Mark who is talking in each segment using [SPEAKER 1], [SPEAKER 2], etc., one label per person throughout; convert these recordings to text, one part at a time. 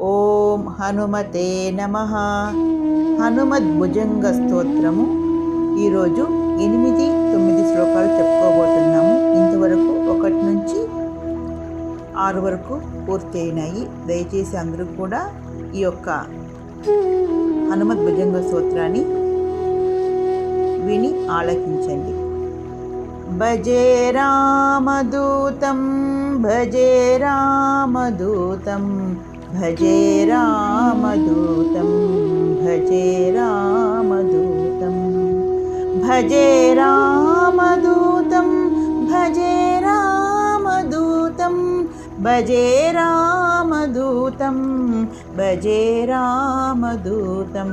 [SPEAKER 1] ఓం హనుమతే నమః. హనుమద్భుజంగ స్తోత్రము ఈరోజు 8-9 శ్లోకాలు చెప్పుకోబోతున్నాము. ఇంతవరకు 1 నుంచి 6 వరకు పూర్తి అయినాయి. దయచేసి అందరూ కూడా ఈ యొక్క హనుమద్భుజంగ స్తోత్రాన్ని విని ఆలకించండి. భజే రామదూతం భజే రామదూతం భజే రామదూతం భజే రామదూతం భజే రామదూతం భజే రామదూతం భజే రామదూతం భజే రామదూతం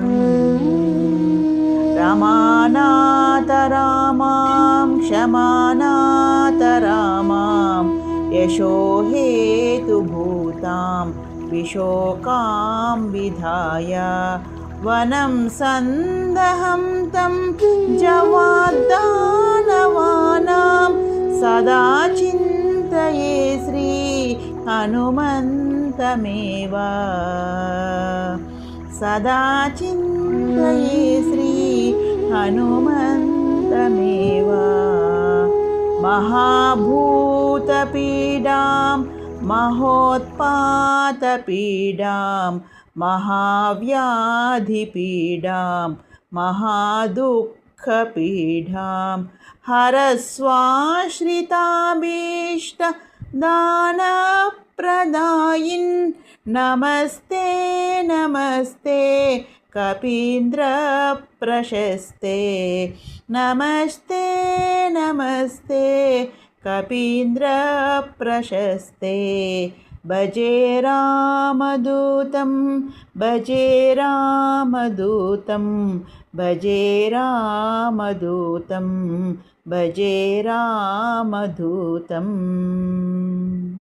[SPEAKER 1] రమానాథ రామాం క్షమానాథ రామాం యశోహేతుభూతాం విశోకాం విధాయ వనం సందహం తం జవాద్దానవానాం సదా చింతయే శ్రీ హనుమంతమేవ సదా చింతయే శ్రీ హనుమంతమేవ. మహాభూతపీడాం మహోత్పాతపీడాం మహావ్యాధిపీడాం మహాదుఃఖపీడాం హరస్వాశ్రితాభీష్ట దానప్రదాయిన్ నమస్తే నమస్తే కపీంద్ర ప్రశస్తే నమస్తే నమస్తే కపీంద్ర ప్రశస్తే. భజే రామదూతం భజే రామదూతం భజే రామదూతం భజే రామదూతం.